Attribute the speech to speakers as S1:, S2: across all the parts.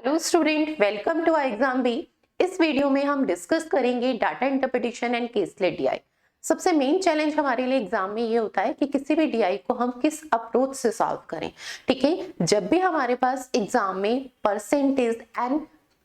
S1: Hello student, welcome to exam B. इस वीडियो में हम डिस्कस करेंगे data interpretation and caselet DI. सबसे मेन चैलेंज हमारे लिए एग्जाम में ये होता है कि किसी भी डीआई को हम किस अप्रोच से सॉल्व करें। ठीक है, जब भी हमारे पास एग्जाम में परसेंटेज एंड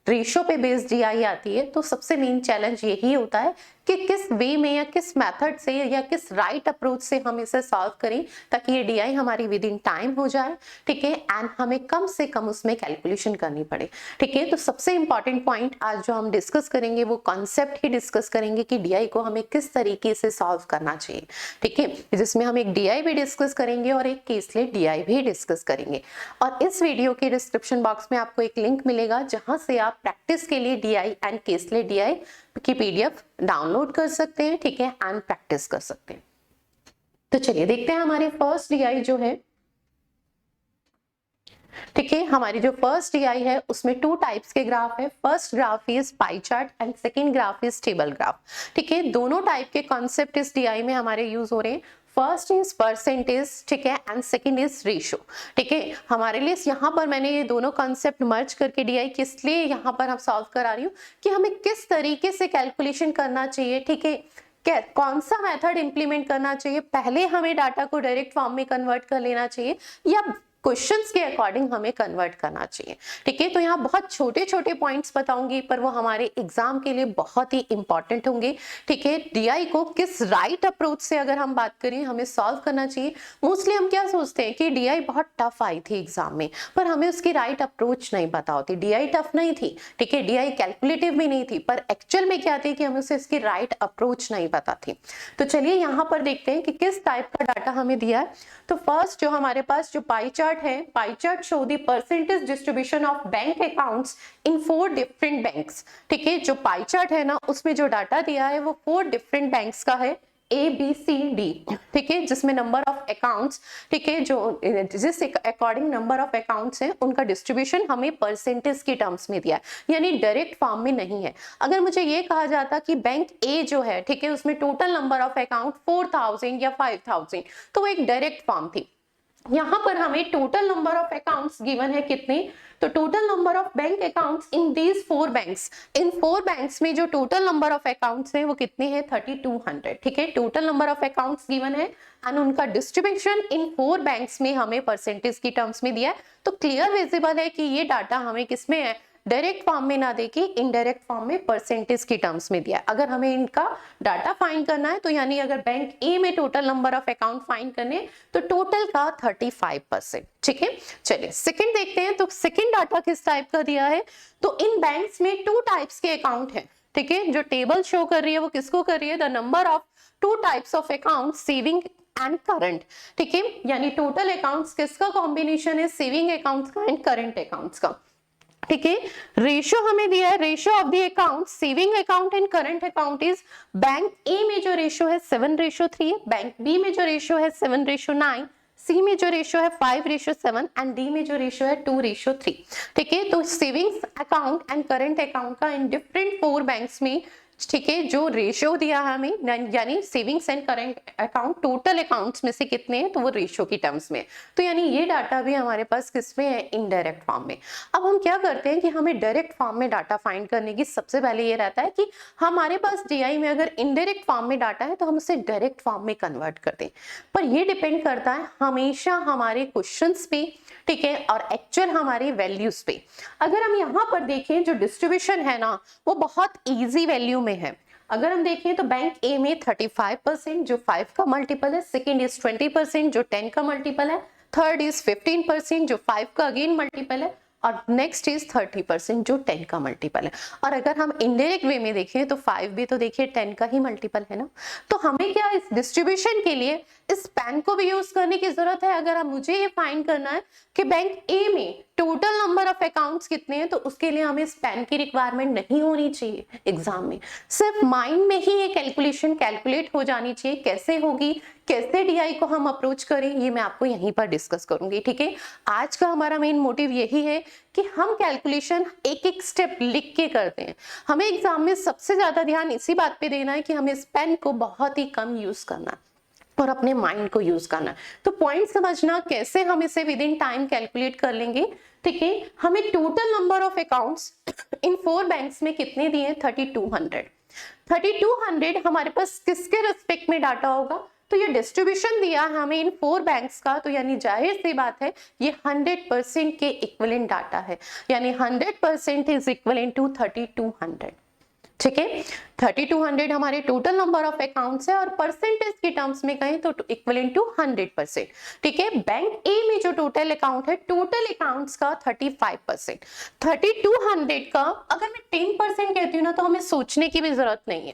S1: रेशो पे बेस्ड डीआई आती है तो सबसे मेन चैलेंज यही होता है कि किस वे में या किस मेथड से या किस राइट अप्रोच से हम इसे सॉल्व करें ताकि ये डीआई हमारी विद इन टाइम हो जाए। ठीक है, एंड हमें कम से कम उसमें कैलकुलेशन करनी पड़े। ठीक है, तो सबसे इंपॉर्टेंट पॉइंट आज जो हम डिस्कस करेंगे वो कॉन्सेप्ट ही डिस्कस करेंगे कि डीआई को हमें किस तरीके से सॉल्व करना चाहिए। ठीक है, जिसमें हम एक डीआई भी डिस्कस करेंगे और एक केसलेट डीआई भी डिस्कस करेंगे। और इस वीडियो के डिस्क्रिप्शन बॉक्स में आपको एक लिंक मिलेगा जहां से आप प्रैक्टिस के लिए डीआई एंड केसलेट डीआई की पीडीएफ डाउनलोड कर सकते हैं। ठीक है, एंड प्रैक्टिस कर सकते हैं। तो चलिए देखते हैं हमारी फर्स्ट डीआई जो है। ठीक है, हमारी जो फर्स्ट डीआई है उसमें टू टाइप्स के ग्राफ है। First graph is pie chart and second graph is table graph. ठीक है, दोनों टाइप के कॉन्सेप्ट इस डीआई में हमारे यूज हो रहे हैं। फर्स्ट इज परसेंटेज, ठीक है, एंड सेकंड इज रेशो। ठीक है, हमारे लिए यहाँ पर मैंने ये दोनों कॉन्सेप्ट मर्ज करके डीआई किस लिए यहाँ पर हम सॉल्व करा रही हूँ कि हमें किस तरीके से कैलकुलेशन करना चाहिए। ठीक है, कौन सा मेथड इंप्लीमेंट करना चाहिए, पहले हमें डाटा को डायरेक्ट फॉर्म में कन्वर्ट कर लेना चाहिए या क्वेश्चंस के अकॉर्डिंग हमें कन्वर्ट करना चाहिए। ठीक है, तो यहाँ बहुत छोटे छोटे पॉइंट्स बताऊंगी पर वो हमारे एग्जाम के लिए बहुत ही इंपॉर्टेंट होंगे। ठीक है, डीआई को किस राइट अप्रोच से अगर हम बात करें हमें सॉल्व करना चाहिए। मोस्टली हम क्या सोचते हैं कि डीआई बहुत टफ आई थी एग्जाम में, पर हमें उसकी राइट अप्रोच नहीं पता होती। डीआई टफ नहीं थी, ठीक है, डीआई कैलकुलेटिव भी नहीं थी, पर एक्चुअल में क्या थी कि हमें उसे इसकी राइट अप्रोच नहीं पता थी। तो चलिए यहाँ पर देखते हैं कि किस टाइप का डाटा हमें दिया है। तो फर्स्ट जो हमारे पास जो पाई चार्ट है, pie chart show the percentage distribution of bank accounts in 4 different banks. ठीक है, जो पाई चार्ट है ना उसमें जो डाटा दिया है वो 4 डिफरेंट बैंक्स का है, ए बी सी डी। ठीक है, जिसमें नंबर ऑफ अकाउंट्स, ठीक है, जो जिस अकॉर्डिंग नंबर ऑफ अकाउंट्स हैं उनका डिस्ट्रीब्यूशन हमें परसेंटेज के टर्म्स में दिया है, यानी डायरेक्ट फॉर्म में नहीं है। अगर मुझे ये कहा जाता कि बैंक ए जो है, ठीक है, उसमें टोटल नंबर ऑफ अकाउंट 4000 या 5000 तो वो एक डायरेक्ट फॉर्म थी। यहाँ पर हमें total number of accounts given है कितने, तो total number of bank accounts in these 4 banks, in 4 banks में जो टोटल नंबर ऑफ अकाउंट्स हैं वो कितने हैं, 3200। ठीक है, total number of accounts given है एंड उनका डिस्ट्रीब्यूशन इन 4 बैंक्स में हमें परसेंटेज की टर्म्स में दिया है। तो क्लियर विजिबल है कि ये डाटा हमें किसमें है, डायरेक्ट फॉर्म में ना देके इनडायरेक्ट फॉर्म में परसेंटेज की टर्म्स में दिया है। अगर हमें इनका डाटा फाइंड करना है तो यानी अगर बैंक ए में total number of account find करने तो टोटल का 35%। ठीक है, चलिए सेकंड देखते हैं। तो सेकंड डाटा किस टाइप का दिया है, तो इन बैंक्स में 2 टाइप्स के अकाउंट है। ठीक है, जो टेबल शो कर रही है वो किसको कर रही है, the number of 2 types of account, saving and current. ठीक है, यानी टोटल अकाउंट्स किसका कॉम्बिनेशन है, सेविंग अकाउंट्स का एंड करंट अकाउंट्स का। ठीक है, रेशियो हमें दिया है, ratio of the account saving account and current account is, bank A में जो रेशियो है 7:3 है, बैंक बी में जो रेशियो है 7:9, सी में जो रेशियो है 5:7 एंड डी में जो रेशियो है 2:3। ठीक है, तो savings account and current account का इन डिफरेंट 4 बैंक्स में, ठीक है, जो रेशियो दिया है हमें, यानी savings and current account total accounts में से कितने हैं तो वो रेशियो की टर्म्स में। तो यानी ये डाटा भी हमारे पास किसमें है, इनडायरेक्ट फॉर्म में। अब हम क्या करते हैं कि हमें डायरेक्ट फॉर्म में डाटा फाइंड करने की सबसे पहले ये रहता है कि हमारे पास डीआई में अगर इनडायरेक्ट फॉर्म में डाटा है तो हम उसे डायरेक्ट फॉर्म में कन्वर्ट कर दें। पर ये डिपेंड करता है हमेशा हमारे क्वेश्चंस पे, ठीक है, और एक्चुअल हमारे वैल्यूज पे। अगर हम यहाँ पर देखें जो डिस्ट्रीब्यूशन है ना वो बहुत इजी वैल्यू में है। अगर हम देखें तो बैंक ए में 35% जो 5 का मल्टीपल है, सेकेंड इज 20% जो 10 का मल्टीपल है, थर्ड इज 15% जो 5 का अगेन मल्टीपल है, और नेक्स्ट इज 30% जो 10 का मल्टीपल है। और अगर हम इनडायरेक्ट वे में देखें तो 5 भी तो देखिए 10 का ही मल्टीपल है ना। तो हमें क्या इस डिस्ट्रीब्यूशन के लिए इस स्पैन को भी यूज करने की जरूरत है। अगर मुझे ये फाइंड करना है कि बैंक ए में टोटल नंबर ऑफ अकाउंट्स कितने हैं तो उसके लिए हमें स्पैन की रिक्वायरमेंट नहीं होनी चाहिए एग्जाम में, सिर्फ माइंड में ही ये कैलकुलेशन कैलकुलेट हो जानी चाहिए। कैसे होगी, कैसे डीआई को हम अप्रोच करें, ये मैं आपको यहीं पर डिस्कस करूंगी। ठीक है, आज का हमारा मेन मोटिव यही है कि हम कैलकुलेशन एक एक स्टेप लिख के करते हैं। हमें एग्जाम में सबसे ज्यादा ध्यान इसी बात पे देना है कि हमें स्पेन को बहुत ही कम यूज करना है। और अपने माइंड को यूज करना। तो पॉइंट समझना कैसे हम इसे विद इन टाइम कैलकुलेट कर लेंगे। ठीक है, हमें total number of accounts in 4 banks में कितने दिए, 3200। 3200 हमारे पास किसके रिस्पेक्ट में डाटा होगा, तो ये डिस्ट्रीब्यूशन दिया है हमें इन 4 बैंक्स का, तो यानी जाहिर सी बात है ये 100% के इक्विवेलेंट डाटा है, यानी 100% इज इक्विवेलेंट टू 3200। ठीक है, 3200 हमारे टोटल नंबर ऑफ अकाउंट्स है और परसेंटेज की टर्म्स में कहें तो इक्विवेलेंट टू 100%। ठीक है, बैंक ए में जो टोटल अकाउंट है, टोटल अकाउंट्स का 35%। 3200 का अगर मैं 10% कहती हूँ ना तो हमें सोचने की भी जरूरत नहीं है।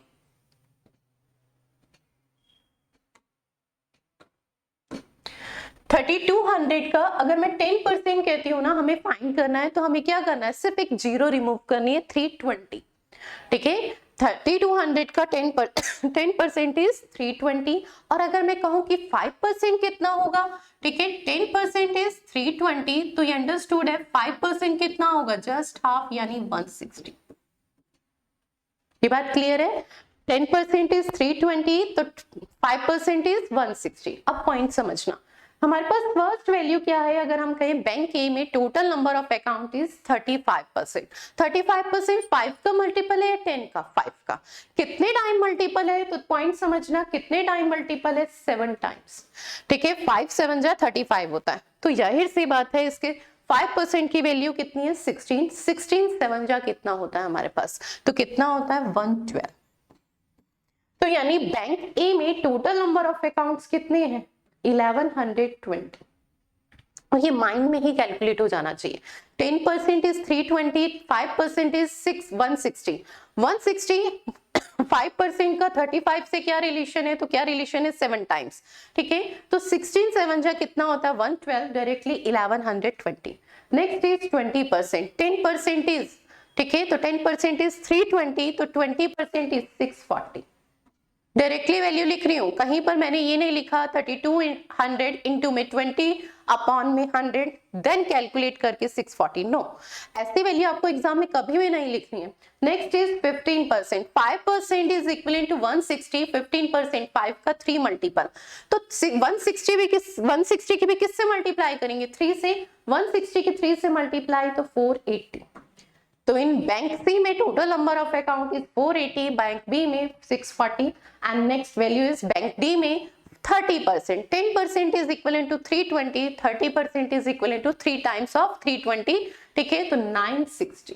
S1: $3200 का अगर मैं 10% कहती हूँ ना, हमें फाइंड करना है, तो हमें क्या करना है, सिर्फ एक जीरो रिमूव करनी है, 320। ठीक है, 3200 का 10% इज 320। और अगर मैं कहूं कि 5% कितना होगा, ठीक है, 10% इज 320, तो ये अंडरस्टूड है 5% कितना होगा, जस्ट हाफ, यानी 160। ये बात क्लियर है, 10% इज 320, तो 5% इज 160। अब पॉइंट समझना, हमारे पास फर्स्ट वैल्यू क्या है, अगर हम कहें बैंक ए में total number of account is 35%। 35% 5 का मल्टीपल है, 10 का, 5 का, कितने टाइम मल्टीपल है, तो पॉइंट समझना कितने टाइम मल्टीपल है, 7 टाइम्स। ठीक है, 5 7 जा 35 होता है, तो जाहिर सी बात है इसके 5% की वैल्यू कितनी है, 16। 16 7 जा कितना होता है हमारे पास, तो कितना होता है, 112। तो यानी बैंक ए में टोटल नंबर ऑफ अकाउंट्स कितने हैं, 1120। और ये माइंड में ही कैलकुलेट हो जाना चाहिए। 10% इज 320, 5% इज 160। 160 5% का 35 से क्या रिलेशन है, तो क्या रिलेशन है, 7 टाइम्स। ठीक है, तो 16 7 जा कितना होता है, 112, डायरेक्टली 1120। Next is 20%। 10% इज, ठीक है, तो 10% इज 320, तो 20% इज 640। डायरेक्टली वैल्यू लिख रही हूं, कहीं पर मैंने ये नहीं लिखा 3200 इंटू में 20 अपॉन में 100 देन कैलकुलेट करके 640, नो, ऐसी वैल्यू आपको एग्जाम में कभी भी नहीं लिखनी है। Next is 15%। 5% is equivalent to 160, 15% 5 का 3 मल्टीपल, तो 160 की भी किससे मल्टीप्लाई करेंगे, 3 से। 160 की 3 से मल्टीप्लाई तो 480। तो इन बैंक सी में total number of account is 480, bank B में 640, and next value is bank D में 30%। 10% is equivalent to 320, 30% is equivalent to 3 times of 320। ठीक है, तो 960।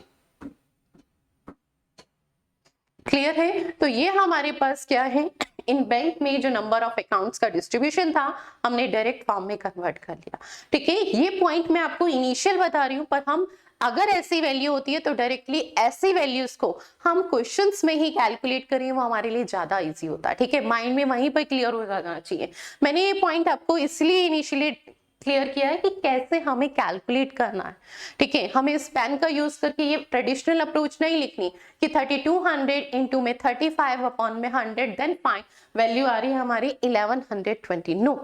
S1: क्लियर है, तो ये हमारे पास क्या है, इन बैंक में जो नंबर ऑफ अकाउंट्स का डिस्ट्रीब्यूशन था हमने डायरेक्ट फॉर्म में कन्वर्ट कर लिया। ठीक है, ये पॉइंट मैं आपको इनिशियल बता रही हूं, पर हम अगर ऐसी वैल्यू होती है तो डायरेक्टली ऐसी वैल्यूज को हम क्वेश्चंस में ही कैलकुलेट करें, वो हमारे लिए ज्यादा इजी होता है। ठीक है, माइंड में वहीं पर क्लियर हो जाना चाहिए। मैंने ये पॉइंट आपको इसलिए इनिशियली क्लियर किया है कि कैसे हमें कैलकुलेट करना है। ठीक है, हमें स्पैन का यूज करके ये ट्रेडिशनल अप्रोच नहीं लिखनी कि 3200 इंटू में 35 अपॉन में 100 देन फाइंड वैल्यू आ रही है हमारी 1120, नो।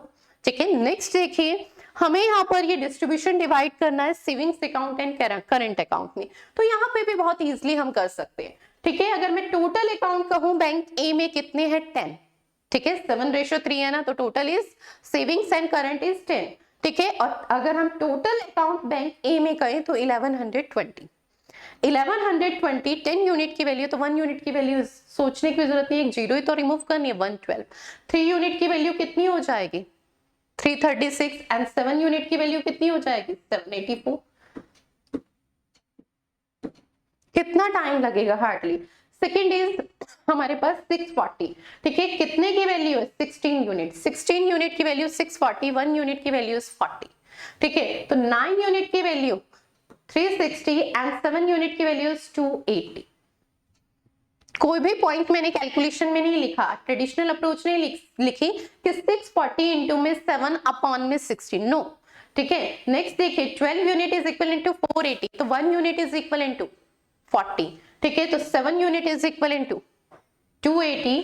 S1: ठीक है, नेक्स्ट देखिए, हमें यहाँ पर ये डिस्ट्रीब्यूशन डिवाइड करना है savings account and current account में, तो यहाँ पे भी बहुत इजीली हम कर सकते हैं। ठीक है, अगर मैं टोटल अकाउंट कहूँ बैंक ए में कितने हैं, 10। ठीक है, 7:3 है ना, तो total is savings and current is 10। ठीक है, और अगर हम टोटल अकाउंट बैंक ए में कहें तो 1120। 1120 10 यूनिट की वैल्यू, तो 1 यूनिट की वैल्यू सोचने की जरूरत नहीं, एक जीरो ही तो रिमूव करनी है, 112। 3 यूनिट की वैल्यू कितनी हो जाएगी, 336, एंड 7 यूनिट की वैल्यू कितनी हो जाएगी, 784। कितना टाइम लगेगा, हार्डली। सेकेंड इज हमारे पास 640। ठीक है, कितने की वैल्यू है, 16 यूनिट। 16 यूनिट की वैल्यू 640, 1 यूनिट की वैल्यू इज 40। ठीक है, तो 9 यूनिट की वैल्यू 360 एंड 7 यूनिट की वैल्यू इज 280। कोई भी पॉइंट मैंने कैलकुलेशन में नहीं लिखा, ट्रेडिशनल अप्रोच नहीं लिखी कि 640 इंटू में 7 अपॉन में 16, नो। ठीक है, नेक्स्ट देखिए, 12 यूनिट इज इक्वल टू 480, तो 1 यूनिट इज इक्वल टू 40। ठीक है, तो 7 unit is equal to 280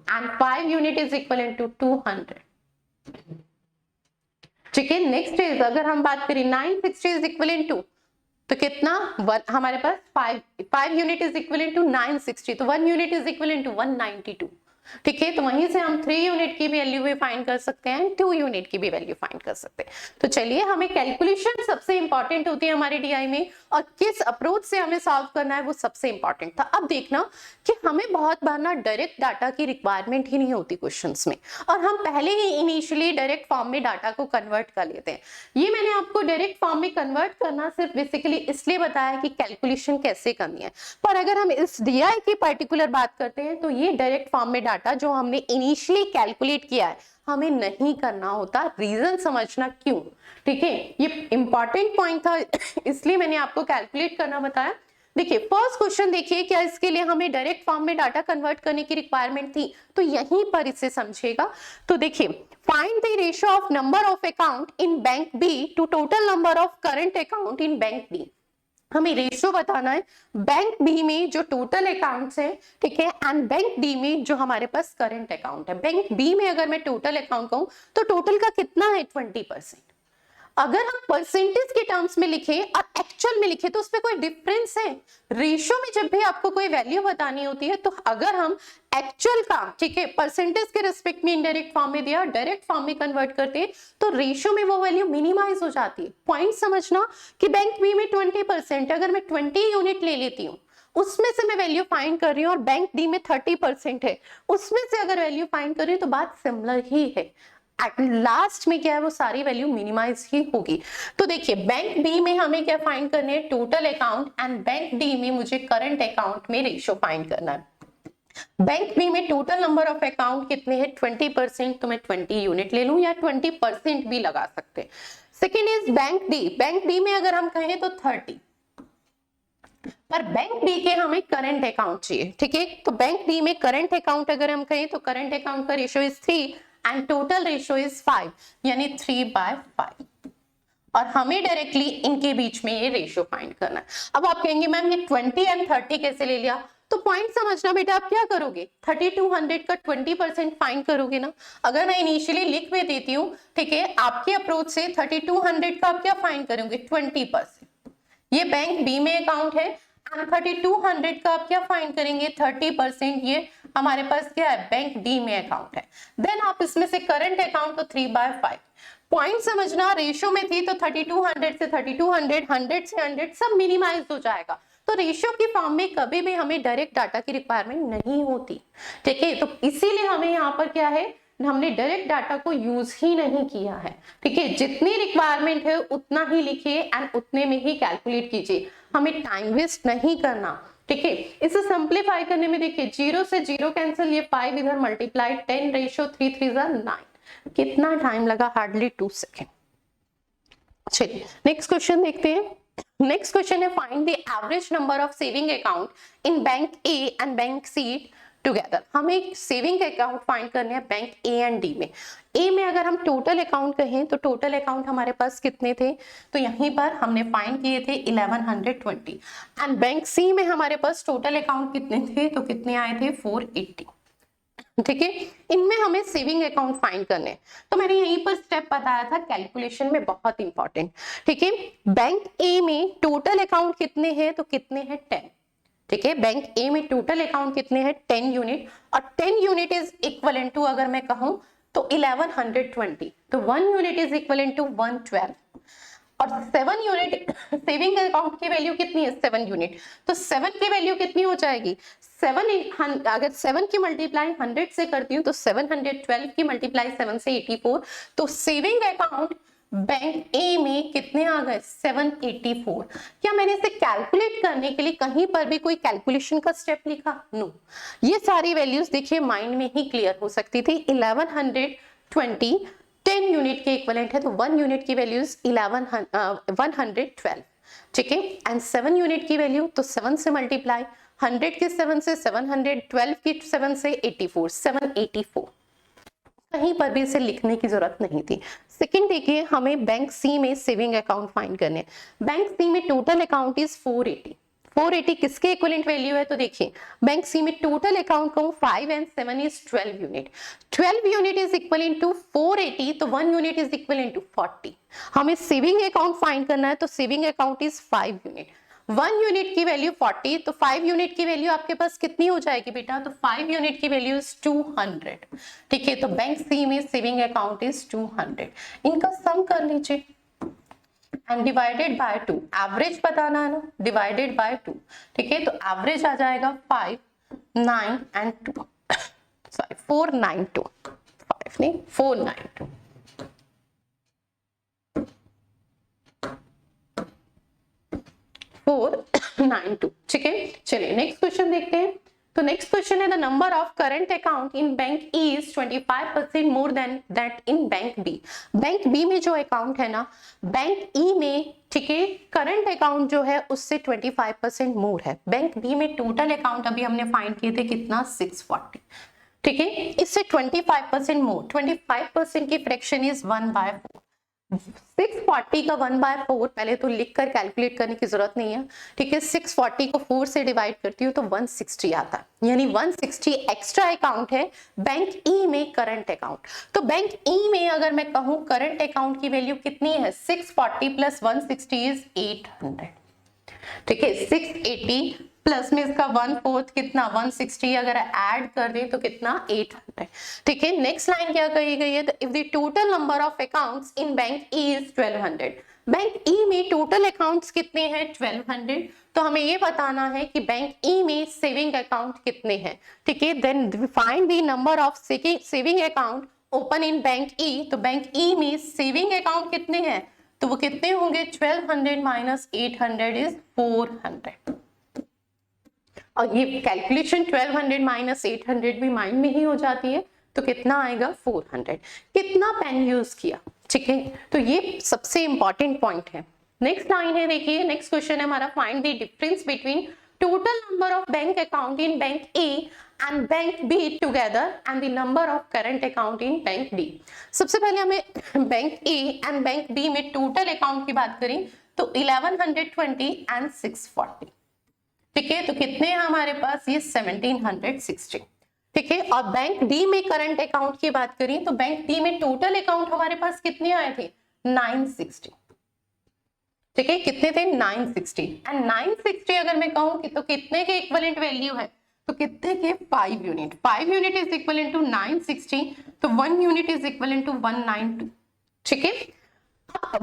S1: and 5 unit is equal to 200। ठीक है, नेक्स्ट इज अगर हम बात करें 960 इज इक्वल टू, तो कितना, हमारे पास 5 यूनिट इज इक्वल टू 960, तो 1 यूनिट इज इक्वल टू 192। ठीक है, तो वहीं से हम 3 यूनिट की वैल्यू भी फाइंड कर सकते हैं, 2 यूनिट की भी वैल्यू फाइंड कर सकते हैं। तो चलिए, हमें कैलकुलेशन सबसे इंपॉर्टेंट होती है हमारे डीआई में, और किस अप्रोच से हमें सॉल्व करना है वो सबसे इंपॉर्टेंट था। अब देखना कि हमें बहुत बार ना डायरेक्ट डाटा की रिक्वायरमेंट ही नहीं होती क्वेश्चंस में, और हम पहले ही इनिशियली डायरेक्ट फॉर्म में डाटा को कन्वर्ट कर लेते हैं। ये मैंने आपको डायरेक्ट फॉर्म में कन्वर्ट करना सिर्फ बेसिकली इसलिए बताया कि कैलकुलेशन कैसे करनी है, पर अगर हम इस डीआई की पर्टिकुलर बात करते हैं तो ये डायरेक्ट फॉर्म में डाटा जो हमने इनिशियली कैलकुलेट किया है हमें नहीं करना होता। रीजन समझना क्यों, ठीक है, ये इंपॉर्टेंट पॉइंट था इसलिए मैंने आपको कैलकुलेट करना बताया। देखिए फर्स्ट क्वेश्चन देखिए, क्या इसके लिए हमें डायरेक्ट फॉर्म में डाटा कन्वर्ट करने की रिक्वायरमेंट थी, तो यहीं पर इसे समझिएगा। तो देखिए, find the ratio of number of account in bank B to total number of current account in bank B. हमें रेशियो बताना है बैंक बी में जो टोटल अकाउंट्स हैं, ठीक है, एंड बैंक डी में जो हमारे पास करंट अकाउंट है। बैंक बी में अगर मैं टोटल अकाउंट कहूं तो टोटल का कितना है 20%। अगर हम परसेंटेज के टर्म्स में लिखें और एक्चुअल में लिखें तो उसमें कोई डिफरेंस है। रेशियो में जब भी आपको कोई वैल्यू बतानी होती है तो अगर हम एक्चुअल का, ठीक है, परसेंटेज के रिस्पेक्ट में इनडायरेक्ट फॉर्म में दिया, डायरेक्ट फॉर्म में कन्वर्ट करते हैं तो रेशियो में वो वैल्यू मिनिमाइज हो जाती है। पॉइंट समझना कि बैंक बी में 20%, अगर मैं 20 यूनिट ले लेती हूँ उसमें से मैं वैल्यू फाइंड कर रही हूँ, और बैंक डी में 30% है उसमें से अगर वैल्यू फाइंड कर रही हूँ तो बात सिमिलर ही है। एट लास्ट में क्या है, वो सारी वैल्यू मिनिमाइज ही होगी। तो देखिए, बैंक बी में हमें क्या फाइंड करने है, total account, and bank D में मुझे करंट अकाउंट में रेशियो फाइंड करना है। बैंक बी में टोटल नंबर ऑफ अकाउंट कितने हैं 20%, तो मैं 20 यूनिट ले लूं या 20% भी लगा सकते हैं। Second is bank D, bank D में अगर हम कहें तो 30, पर बैंक डी के हमें करंट अकाउंट चाहिए, ठीक है, तो बैंक डी में करंट अकाउंट अगर हम कहें तो करंट अकाउंट का ratio is 3 and total ratio is 5, यानी 3/5, और हमें डायरेक्टली इनके बीच में ये रेशियो फाइंड करना है। अब आप कहेंगे मैम ये 20 एंड 30 कैसे ले लिया, तो पॉइंट समझना बेटा, आप क्या करोगे 3200 का 20% फाइंड करोगे ना। अगर मैं इनिशियली लिख भी देती हूँ, ठीक है, आपके अप्रोच से 3200 का आप क्या फाइंड करोगे 20%, ये बैंक बी में अकाउंट है, एंड 3200 का आप क्या फाइंड करेंगे 30%, ये हमारे पास क्या है बैंक डी में अकाउंट है। देन आप इसमें से करंट अकाउंट तो 3/5। पॉइंट समझना, रेशियो में थी तो 3200 से 3200, 100 से 100 सब मिनिमाइज हो जाएगा। तो रेशियो की फॉर्म में कभी भी हमें डायरेक्ट डाटा की रिक्वायरमेंट नहीं होती, ठीक है, तो इसीलिए हमें यहाँ पर क्या है, हमने डायरेक्ट डाटा को यूज ही नहीं किया है, ठीक है, जितनी रिक्वायरमेंट है उतना ही लिखिए एंड उतने में ही कैलकुलेट कीजिए, हमें टाइम वेस्ट नहीं करना, ठीक है। इसे सिंप्लीफाई करने में देखिए 0 से 0 कैंसिल, ये 5 इधर मल्टीप्लाई, 10 रेशियो 3 3 9, कितना टाइम लगा, हार्डली 2 सेकेंड। चलिए नेक्स्ट क्वेश्चन देखते हैं। नेक्स्ट क्वेश्चन है find the average number of saving account in bank A and bank C together. हमें सेविंग अकाउंट फाइंड करने हैं बैंक ए एंड डी में। ए में अगर हम टोटल अकाउंट कहें तो टोटल अकाउंट हमारे पास कितने थे, तो यहीं पर हमने फाइंड किए थे 1120, एंड बैंक सी में हमारे पास टोटल अकाउंट कितने थे, तो कितने आए थे 480, ठीक है। इनमें हमें सेविंग अकाउंट फाइंड करने, तो मैंने यहीं पर स्टेप बताया था कैलकुलेशन में बहुत इंपॉर्टेंट, ठीक है। बैंक ए में टोटल अकाउंट कितने हैं, तो कितने हैं 10, ठीक है। बैंक ए में टोटल अकाउंट कितने हैं 10 यूनिट, और 10 यूनिट इज इक्वलेंट टू, अगर मैं कहूं तो 1120, तो 1 यूनिट इज इक्वलेंट टू 112, और 7 यूनिट सेविंग अकाउंट की वैल्यू कितनी है 7 यूनिट, तो 7 की वैल्यू कितनी हो जाएगी 7, अगर 7 की मल्टीप्लाई 100 से करती हूँ तो 712 की मल्टीप्लाई 7 से 84, तो सेविंग अकाउंट बैंक ए में कितने आ गए 784। क्या मैंने इसे कैलकुलेट करने के लिए कहीं पर भी कोई कैलकुलेशन का स्टेप लिखा, नो, ये सारी वैल्यूज देखिए माइंड में ही क्लियर हो सकती थी। 1120 10 यूनिट के इक्विवेलेंट है, तो 1 यूनिट की वैल्यूज 112, ठीक है, एंड 7 यूनिट की वैल्यू तो 7 से मल्टीप्लाई, 100 के 7 से 712 की 7 से 84, 784, कहीं पर भी इसे लिखने की जरूरत नहीं थी। सेकंड देखिए, हमें बैंक सी में सेविंग अकाउंट फाइंड करने। बैंक सी में टोटल अकाउंट इज 480, 480 किसके इक्विवेलेंट वैल्यू है, तो देखिए बैंक सी में टोटल अकाउंट कहूं 5 and 7 is 12 unit, 12 unit is equivalent to 480, तो 1 यूनिट इज इक्विवेलेंट टू 40। हमें सेविंग अकाउंट फाइंड करना है, तो saving account is 5 unit, 1 unit की वैल्यू 40, तो 5 यूनिट की वैल्यू आपके पास कितनी हो जाएगी बेटा, तो 5 यूनिट की वैल्यू इज 200। ठीक है, तो बैंक सी में सेविंग अकाउंट इज 200, इनका सम कर लीजिए एंड डिवाइडेड बाय 2, एवरेज बताना है ना, डिवाइडेड बाय 2। ठीक है, तो एवरेज आ जाएगा 5, 9 एंड 2, सॉरी 492, 5 नहीं 492। 492। ठीक है, चलिए नेक्स्ट क्वेश्चन देखते हैं। तो नेक्स्ट क्वेश्चन है the number of current account in bank E is 25% more than that in bank B. Bank B में जो अकाउंट है ना, बैंक ई में, ठीक है, करंट अकाउंट जो है उससे 25% मोर है। बैंक बी में टोटल अकाउंट अभी हमने फाइंड किए थे कितना, 640। ठीक है, इससे 25% मोर, 25% की फ्रैक्शन इज 1/4। 640 का 1/4 पहले तो लिखकर कैलकुलेट करने की जरूरत नहीं है। ठीक है, 640 को 4 से डिवाइड करती हूँ तो 160 आता है, यानी 160 एक्स्ट्रा अकाउंट है बैंक ई में करंट अकाउंट। तो बैंक ई में अगर मैं कहूँ करंट अकाउंट की वैल्यू कितनी है, 640 प्लस 160 इज 800। ठीक है, 680 प्लस में इसका 1/4 कितना, 160, अगर ऐड कर दें तो कितना, 800। ठीक है, नेक्स्ट लाइन क्या कही गई है, if the total number of accounts in bank E is 1200। Bank E में टोटल अकाउंट्स कितने हैं, 1200। तो हमें ये बताना है कि बैंक ई में सेविंग अकाउंट कितने हैं। ठीक है, then find the number of saving account open in bank E. तो बैंक ई में सेविंग अकाउंट कितने हैं, तो वो कितने होंगे, 1200 माइनस 800 इज 400। और ये कैलकुलेशन 1200 माइनस 800 भी माइंड में ही हो जाती है, तो कितना आएगा, 400। कितना पेन यूज किया। ठीक है, तो ये सबसे इंपॉर्टेंट पॉइंट है। नेक्स्ट लाइन है, देखिए नेक्स्ट क्वेश्चन है हमारा, find the difference between total number of bank account in bank A and bank B together and the number of current account in bank B. सबसे पहले हमें bank A and bank B में total account की बात करें तो 1120 and 640। ठीक है, तो कितने हैं हमारे पास, ये 1760। ठीक है, और बैंक डी में करंट अकाउंट की बात करें तो बैंक डी में टोटल अकाउंट हमारे पास कितने आए थे, 960। ठीक है, कितने थे, 960। एंड 960 अगर मैं कहूं कि तो कितने के इक्विवेलेंट वैल्यू है, तो कितने के, 5 unit. 5 unit is equivalent to 960, तो 1 यूनिट इज इक्विवेलेंट टू 192। ठीक है,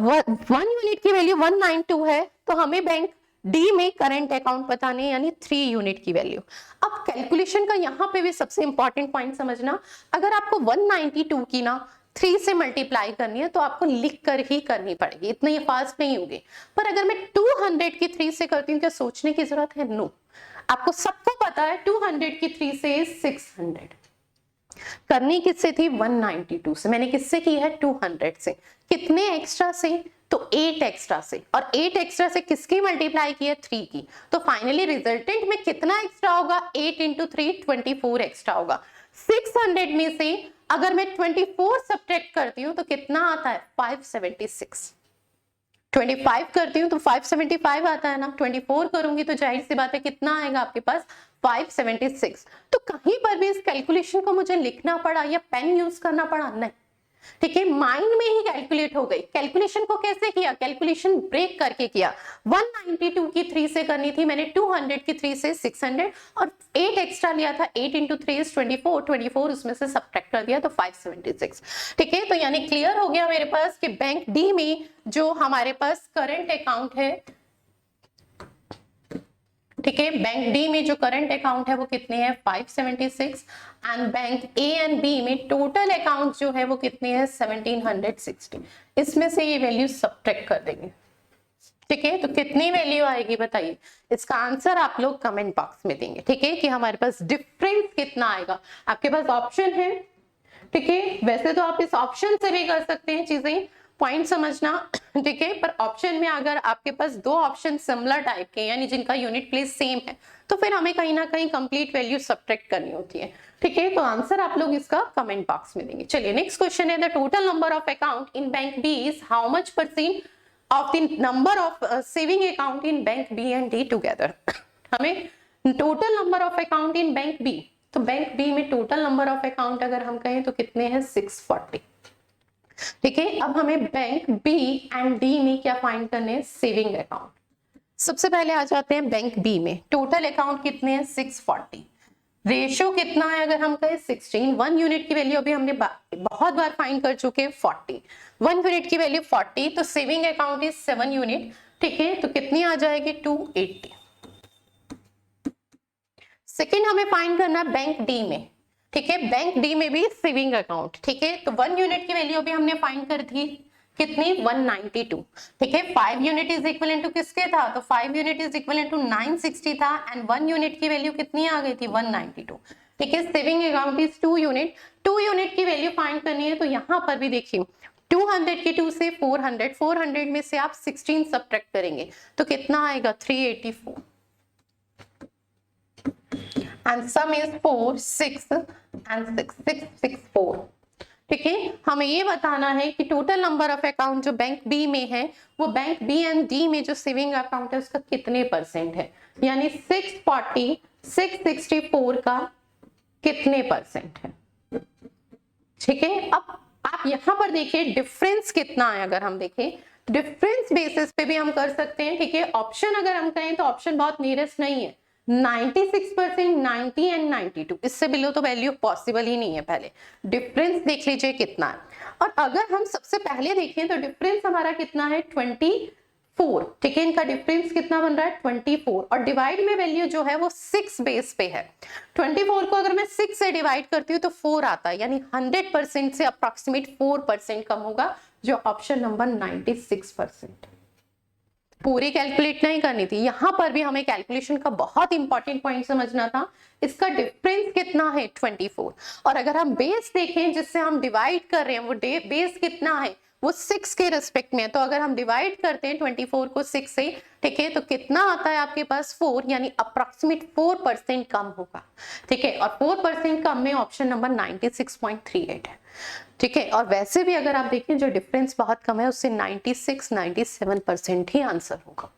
S1: 1 यूनिट की वैल्यू 192 है, तो हमें बैंक डी में करंट अकाउंट बताने, यानी 3 यूनिट की वैल्यू। अब कैलकुलेशन का यहाँ पे भी सबसे इंपॉर्टेंट पॉइंट समझना, अगर आपको 192 की ना 3 से मल्टीप्लाई करनी है तो आपको लिख कर ही करनी पड़ेगी, इतनी फास्ट नहीं होगी। पर अगर मैं 200 की 3 से करती हूँ, क्या सोचने की जरूरत है, नो। आपको सबको पता है 200 की 3 से 600। करनी किससे थी, 192 से। मैंने किससे की है, 200 से। कितने एक्स्ट्रा से, तो 8 एक्स्ट्रा से। और 8 एक्स्ट्रा से किसकी मल्टीप्लाई की है, 3 की। तो फाइनली रिजल्टेंट में कितना एक्स्ट्रा होगा, 8 इंटू 3 24 एक्स्ट्रा होगा। 600 में से अगर मैं 24 सब्ट्रैक्ट करती हूँ तो कितना आता है, 576। 25 करती हूँ तो 575 आता है ना, 24 करूंगी तो जाहिर सी बात है कितना आएगा आपके पास, 576। तो कहीं पर भी इस कैलकुलेशन को मुझे लिखना पड़ा या पेन यूज करना पड़ा, नहीं। ठीक है, माइंड में ही कैलकुलेट हो गई। कैलकुलेशन को कैसे किया, कैलकुलेशन ब्रेक करके किया। 192 की 3 से करनी थी मैंने, 200 की 3 से 600, और 8 एक्स्ट्रा लिया था, 8 इंटू 3 इज 24 उसमें से सब्ट्रैक्ट कर दिया तो 576। ठीक है, तो यानी क्लियर हो गया मेरे पास कि बैंक डी में जो हमारे पास करंट अकाउंट है, ठीक है, बैंक डी में जो करंट अकाउंट है वो कितने हैं, 576। And bank A and B में टोटल अकाउंट जो है वो कितने हैं, 1760। इसमें से ये वैल्यू सब्ट्रैक्ट कर देंगे। ठीक है, तो कितनी वैल्यू आएगी बताइए, इसका आंसर आप लोग कमेंट बॉक्स में देंगे। ठीक है, कि हमारे पास डिफरेंस कितना आएगा। आपके पास ऑप्शन है, ठीक है, वैसे तो आप इस ऑप्शन से भी कर सकते हैं चीजें, पॉइंट समझना। ठीक है, पर ऑप्शन में अगर आपके पास 2 ऑप्शन सिमिलर टाइप के, यानी जिनका यूनिट प्लेस सेम है, तो फिर हमें कहीं ना कहीं कंप्लीट वैल्यू सब्ट्रैक्ट करनी होती है। ठीक है, तो आंसर आप लोग इसका कमेंट बॉक्स में देंगे। चलिए नेक्स्ट क्वेश्चन है, the total number of account in bank B is how much percent of the number of saving account in bank B and D together. हमें total number of account in bank B, तो bank B में total number of account अगर हम कहें तो कितने हैं, 640। ठीक है, अब हमें बैंक बी एंड डी में क्या फाइंड करने हैं, सेविंग अकाउंट। सबसे पहले आ जाते हैं बैंक बी में। टोटल अकाउंट कितने हैं 640, रेशो कितना है अगर हम कहें 16, 1 यूनिट की वैल्यू अभी हमने बहुत बार फाइंड कर चुके हैं 40, 1 यूनिट की वैल्यू 40, तो सेविंग अकाउंट इज 7 यूनिट, ठीक है, तो कितनी आ जाएगी 280। सेकेंड हमें फाइंड करना है बैंक डी में, ठीक है, बैंक डी में भी सेविंग अकाउंट, ठीक है, तो 1 यूनिट की वैल्यू अभी हमने फाइंड कर थी कितनी 192, ठीक है, 5 यूनिट इज इक्वल टू किसके था, तो 5 यूनिट इज इक्वल टू 960 था, एंड 1 यूनिट की वैल्यू कितनी आ गई थी 192, ठीक है, saving account is 2 unit, 2 unit की वैल्यू फाइंड करनी है, तो यहां पर भी देखिए 200 की 2 से 400, 400 में से आप 16 सब्ट्रैक्ट करेंगे तो कितना आएगा 384, and sum is 4, 6 and 6, 664, ठीक है, हमें ये बताना है कि टोटल नंबर ऑफ अकाउंट जो बैंक बी में है वो बैंक बी एंड डी में जो सेविंग अकाउंट है उसका कितने परसेंट है, यानी 640 664 का कितने परसेंट है, ठीक है। अब आप यहां पर देखिए डिफरेंस कितना है, अगर हम देखें डिफरेंस बेसिस पे भी हम कर सकते हैं, ठीक है, ऑप्शन अगर हम कहें तो ऑप्शन बहुत नियरेस्ट नहीं है, 96%, 90 एंड 92, इससे बिलो तो वैल्यू पॉसिबल ही नहीं है, पहले डिफरेंस देख लीजिए कितना है, और अगर हम सबसे पहले देखें तो डिफरेंस हमारा कितना है 24, ठीक है, इनका डिफरेंस कितना बन रहा है 24, और डिवाइड में वैल्यू जो है वो 6 बेस पे है, 24 को अगर मैं 6 से डिवाइड करती हूँ तो 4 आता है, यानी 100% से अप्रोक्सीमेट 4% कम होगा, जो ऑप्शन नंबर 96%। पूरी कैलकुलेट नहीं करनी थी, यहां पर भी हमें कैलकुलेशन का बहुत इंपॉर्टेंट पॉइंट समझना था, इसका डिफरेंस कितना है 24, और अगर हम बेस देखें जिससे हम डिवाइड कर रहे हैं वो बेस कितना है वो 6 के रेस्पेक्ट में है, तो अगर हम डिवाइड करते हैं 24 को 6 से, ठीक है, तो कितना आता है आपके पास 4, यानी अप्रोक्सीमेट 4% कम होगा, ठीक है, और 4% कम में ऑप्शन नंबर 96.38 है, ठीक है, और वैसे भी अगर आप देखें जो डिफरेंस बहुत कम है उससे 96-97% ही आंसर होगा,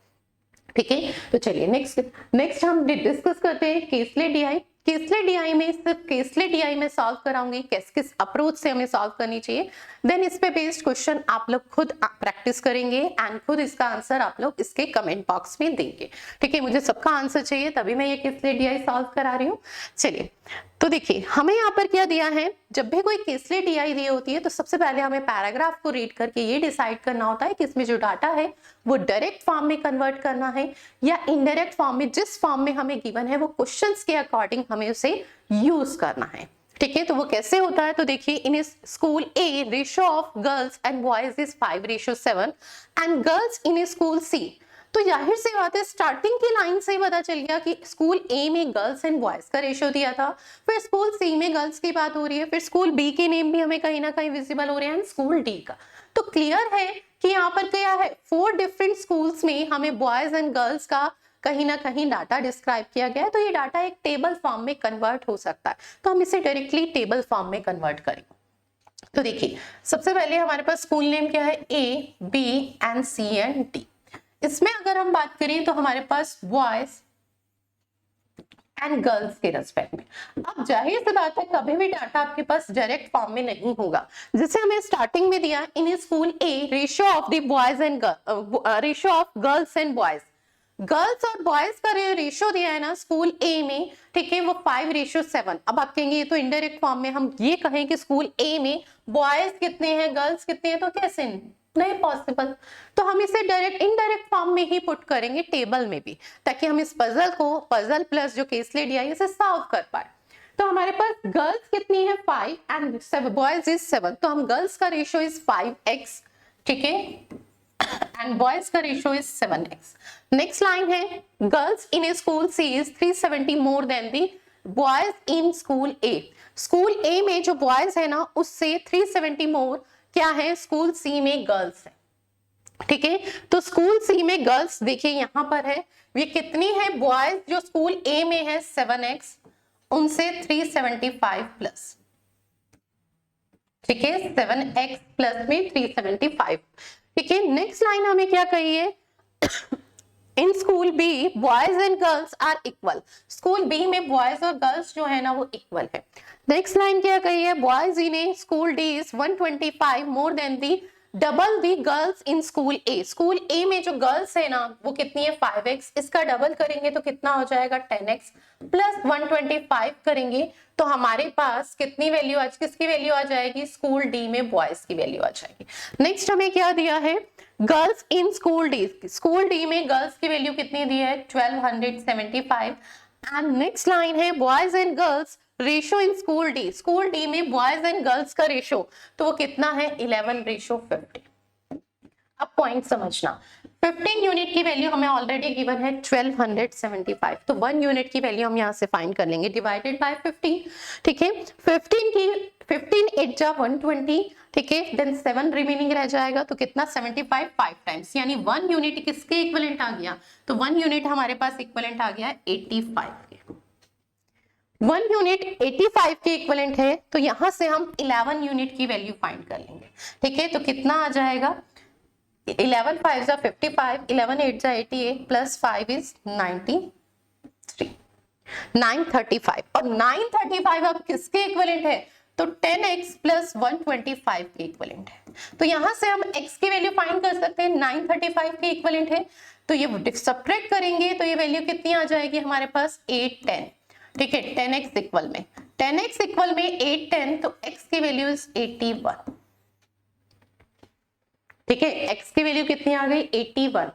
S1: ठीक है। तो चलिए नेक्स्ट हम डिस्कस करते हैं केसले डीआई। केसले डीआई में सिर्फ केसले डीआई में सॉल्व कराऊंगी, किस अप्रोच से हमें सॉल्व करनी चाहिए, देन इस पे बेस्ड क्वेश्चन आप लोग खुद प्रैक्टिस करेंगे एंड खुद इसका आंसर आप लोग इसके कमेंट बॉक्स में देंगे, ठीक है, मुझे सबका आंसर चाहिए तभी मैं ये केसले डीआई सॉल्व करा रही हूँ। चलिए तो देखिए हमें यहाँ पर क्या दिया है, जब भी कोई केसले डीआई दी होती है तो सबसे पहले हमें पैराग्राफ को रीड करके ये डिसाइड करना होता है कि इसमें जो डाटा है वो डायरेक्ट फॉर्म में कन्वर्ट करना है या इनडायरेक्ट फॉर्म में, जिस फॉर्म में हमें गिवन है वो क्वेश्चंस के अकॉर्डिंग हमें उसे यूज करना है, ठीक है, तो वो कैसे होता है, तो देखिए in school A ratio of girls and boys is 5:7 and girls in school C, तो जाहिर सी बात है स्टार्टिंग की लाइन से ही पता चल गया कि स्कूल ए में गर्ल्स एंड बॉयज का रेशियो दिया था, फिर स्कूल सी में गर्ल्स की बात हो रही है, फिर स्कूल बी के नेम भी हमें कहीं ना कहीं विजिबल हो रहे हैं, स्कूल डी का, तो क्लियर है कि यहाँ पर क्या है 4 डिफरेंट स्कूल्स में हमें बॉयज एंड गर्ल्स का कहीं ना कहीं डाटा डिस्क्राइब किया गया है, तो ये डाटा एक टेबल फॉर्म में कन्वर्ट हो सकता है, तो हम इसे डायरेक्टली टेबल फॉर्म में कन्वर्ट करेंगे। तो देखिए सबसे पहले हमारे पास स्कूल नेम क्या है A B and C and D, इसमें अगर हम बात करें तो हमारे पास बॉयज एंड गर्ल्स के रेस्पेक्ट में, अब जाहिर सी बात है कभी भी डाटा आपके पास डायरेक्ट फॉर्म में नहीं होगा, जैसे हमें स्टार्टिंग में दिया इन school A ratio of the boys and ratio of girls and boys, girls और बॉयज का रेशियो दिया है ना स्कूल ए में, ठीक है, वो 5:7, अब आप कहेंगे ये तो इनडायरेक्ट फॉर्म में, हम ये कहें कि स्कूल ए में बॉयज कितने हैं गर्ल्स कितने हैं, तो कैसे नहीं पॉसिबल, तो हम इसे डायरेक्ट इनडायरेक्ट फॉर्म में ही पुट करेंगे टेबल में भी, ताकि हम इस पजल प्लस जो केसले डीआई इसे सॉल्व कर पाए। तो हमारे पास गर्ल्स कितनी है 5 एंड बॉयज इज 7, तो हम गर्ल्स का रेशियो इज 5x, ठीक है, एंड बॉयज का ratio is 7x। Next line है girls in A school C is 370 more than the boys in school A, school A में जो बॉयज है ना उससे 370 मोर क्या है स्कूल सी में गर्ल्स है, ठीक है, तो स्कूल सी में गर्ल्स देखिए यहां पर है, ये कितनी है बॉयज जो स्कूल ए में है 7x, उनसे 375 प्लस, ठीक है, 7x प्लस में 375, ठीक है। नेक्स्ट लाइन हमें क्या कही है in school B boys and girls are equal, school B में बॉयज और गर्ल्स जो है ना वो इक्वल है। नेक्स्ट लाइन क्या कही है boys in A school D is 125 more than the double the girls in school A, school A में जो गर्ल्स है ना वो कितनी है 5x, इसका डबल करेंगे तो कितना हो जाएगा 10x प्लस 125 करेंगे तो हमारे पास कितनी वैल्यू आज किसकी वैल्यू आ जाएगी, स्कूल डी में बॉयज की वैल्यू आ जाएगी। नेक्स्ट हमें क्या दिया है, girls in school D, school D में गर्ल्स की वैल्यू कितनी दी है 1275 एंड नेक्स्ट लाइन है boys and girls ratio in school D, school D में बॉयज एंड गर्ल्स का रेशो तो वो कितना है 11:50। अब पॉइंट समझना, 15 यूनिट की वैल्यू हमें ऑलरेडी गिवन है 1275, तो 1 यूनिट की वैल्यू हम यहाँ से फाइंड कर लेंगे डिवाइडेड बाय 15, ठीक है। 15 8 जा 120, ठीक है, देन 7 रिमेनिंग रह जाएगा तो कितना 75 5 टाइम्स, यानी 1 यूनिट किसके इक्विवेलेंट आ गया, तो 1 यूनिट हमारे पास इक्विवेलेंट आ गया 85 के। 1 यूनिट 85 के इक्विवेलेंट है तो यहां से हम 11 यूनिट की वैल्यू फाइंड कर लेंगे, ठीक है। तो कितना आ जाएगा 11 5 जा 55, 11 8 जा 88 प्लस 5 इज 93, 935 और 935 अब किसके इक्विवेलेंट है, तो 10x प्लस 125 के इक्विवेलेंट है। तो यहां से हम x की वैल्यू फाइंड कर सकते हैं, 935 के इक्विवेलेंट है तो ये सब्ट्रैक्ट करेंगे तो ये वैल्यू कितनी आ जाएगी हमारे पास 8 10, ठीक है। 10x इक्वल में 10x इक्वल में 8 10 तो x की वैल्यू इज 81, ठीक है। x की वैल्यू कितनी आ गई 81,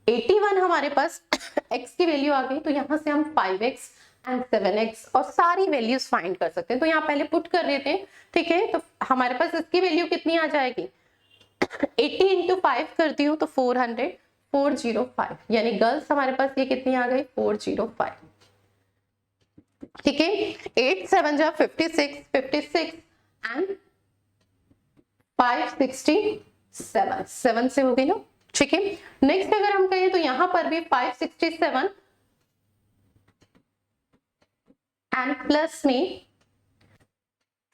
S1: 81 हमारे पास x की वैल्यू आ गई तो यहां से हम 5x एंड 7x और सारी वैल्यूज फाइंड कर सकते हैं। तो यहाँ पहले पुट कर देते हैं, ठीक है। तो हमारे पास इसकी वैल्यू कितनी आ जाएगी 80 इंटू 5 करती हूँ तो 405, यानी गर्ल्स हमारे पास ये कितनी आ गई 405, ठीक है। 8 7 जा 56, 56 एंड 567, 7 से हो गई ना, ठीक है। नेक्स्ट अगर हम कहें तो यहां पर भी 567 एंड प्लस में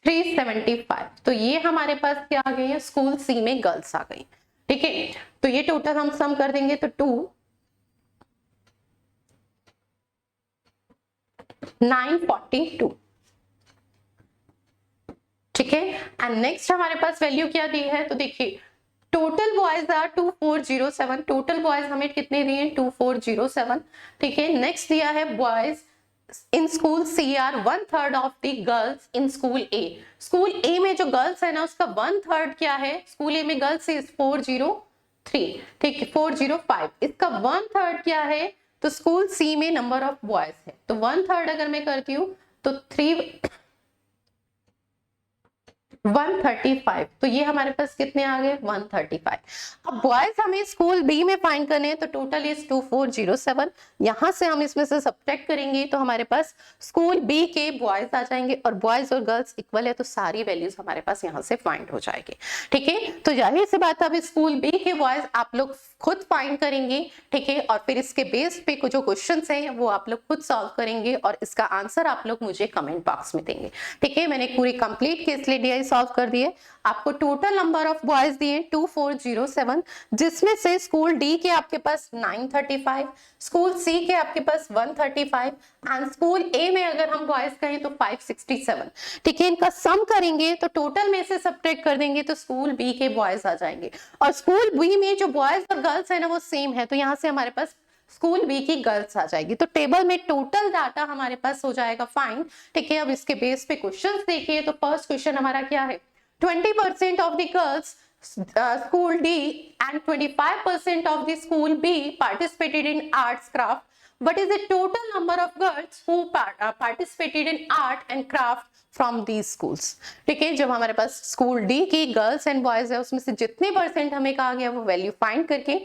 S1: 375, तो ये हमारे पास क्या आ गई है, स्कूल सी में गर्ल्स आ गई, ठीक है। तो ये टोटल हम सम कर देंगे तो 942, ठीक है। एंड नेक्स्ट हमारे पास वैल्यू क्या दी है, तो देखिए total boys are 2407, total boys हमें कितने दिए 2407, ठीक है। नेक्स्ट दिया है boys in school C are 1/3 of the girls in school A, school A में जो गर्ल्स है ना उसका 1/3 क्या है, स्कूल ए में गर्ल्स इज 403, ठीक है 405, इसका 1/3 क्या है, तो स्कूल सी में नंबर ऑफ बॉयज है तो 1/3 अगर मैं करती हूँ तो 135, तो ये हमारे पास कितने आ गए 135। अब बॉयज हमें स्कूल बी में फाइंड करने हैं तो टोटल इज 2407, यहां से हम इसमें से सब्ट्रैक्ट करेंगे तो हमारे पास स्कूल बी के बॉयज आ जाएंगे और बॉयज और गर्ल्स इक्वल है तो सारी वैल्यूज हमारे पास यहां से फाइंड हो जाएगी, ठीक है। तो जाहिर सी बात अब स्कूल बी के बॉयज आप लोग खुद फाइंड करेंगे, ठीक है, और फिर इसके बेस पे जो क्वेश्चंस हैं वो आप लोग खुद सॉल्व करेंगे और इसका आंसर आप लोग मुझे कमेंट बॉक्स में देंगे, ठीक है। मैंने पूरी कंप्लीट केस स्टडी सॉल्व कर दिए, आपको टोटल नंबर ऑफ बॉयज दिए 2407, जिसमें से स्कूल डी के आपके पास 935, स्कूल सी के आपके पास 135 एंड स्कूल ए में अगर हम बॉयज कहें तो 567, ठीक है। इनका सम करेंगे तो टोटल में से सब्ट्रैक्ट कर देंगे तो स्कूल बी के बॉयज आ जाएंगे और स्कूल बी में जो बॉयज और गर्ल्स है ना वो सेम है तो यहाँ से हमारे पास स्कूल बी की गर्ल्स आ जाएगी। तो टेबल में टोटल डाटा हमारे पास हो जाएगा फाइन, ठीक है। अब इसके बेस पे क्वेश्चंस देखिए तो फर्स्ट क्वेश्चन हमारा क्या है, 20% of the girls school D and 25% of the school B participated in arts craft, what is the total number of girls who participated in art and craft from these schools, ठीक है। जब हमारे पास school D की girls and boys है उसमें से जितने percent हमें कहा गया वो वैल्यू फाइंड करके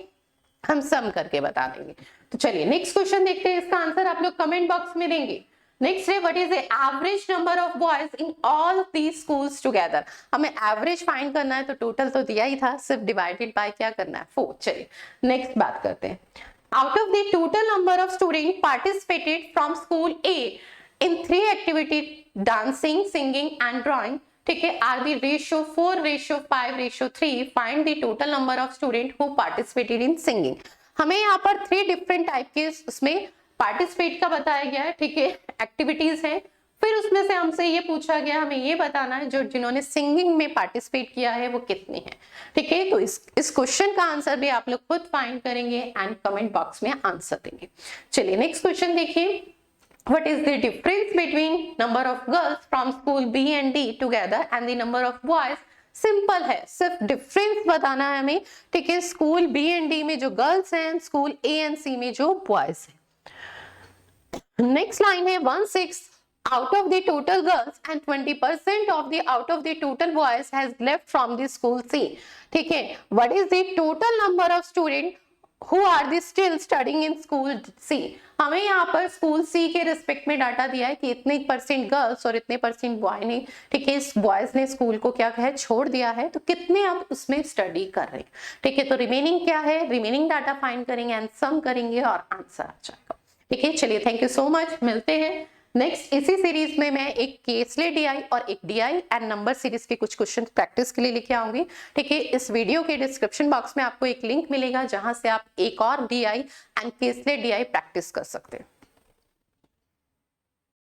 S1: हम सम करके बता देंगे। तो चलिए नेक्स्ट क्वेश्चन देखते हैं, इसका आंसर आप लोग कमेंट बॉक्स में देंगे। नेक्स्ट है what is the average number of boys in all these schools together, हमें एवरेज फाइंड करना है तो टोटल तो दिया ही था, सिर्फ डिवाइडेड बाय क्या करना है 4। चलिए नेक्स्ट बात करते हैं, out of the total number of students participated from school A in 3 activities dancing, singing and drawing, ठीक है, are the ratio 4:5:3, find the total number of students who participated in singing। हमें यहाँ पर 3 different type के उसमें participate का बताया गया है, ठीक है, एक्टिविटीज हैं फिर उसमें से हमसे ये पूछा गया, हमें ये बताना है जो जिन्होंने सिंगिंग में पार्टिसिपेट किया है वो कितने हैं। ठीक है, तो इस क्वेश्चन का आंसर भी आप लोग खुद फाइंड करेंगे एंड कमेंट बॉक्स में आंसर देंगे। चलिए नेक्स्ट क्वेश्चन देखिए, what is the difference between number of girls from school B and D together and the number of boys? Simple है, सिर्फ डिफरेंस बताना है हमें। ठीक है, स्कूल बी एंड डी में जो गर्ल्स हैं, स्कूल ए एंड सी में जो बॉयज हैं। नेक्स्ट लाइन है 1/6 out of the total girls and 20% of the out of the total boys has left from the school C। ठीक है, what is the total number of students who are the still studying in school C? हमें यहाँ पर school सी के respect में data दिया है कि इतने % गर्ल्स और इतने % बॉय ने, ठीक है, इस बॉयज ने स्कूल को क्या है छोड़ दिया है, तो कितने अब उसमें स्टडी कर रहे हैं। ठीक है, तो रिमेनिंग क्या है, रिमेनिंग डाटा फाइंड करेंगे एंड सम करेंगे और आंसर आ जाएगा। ठीक है, चलिए थैंक यू सो मच, मिलते हैं नेक्स्ट। इसी सीरीज में मैं एक केसले डीआई और एक डीआई एंड नंबर सीरीज के कुछ क्वेश्चन प्रैक्टिस के लिए लेके आऊंगी। ठीक है, इस वीडियो के डिस्क्रिप्शन बॉक्स में आपको एक लिंक मिलेगा जहां से आप एक और डीआई एंड केसले डीआई प्रैक्टिस कर सकते हैं।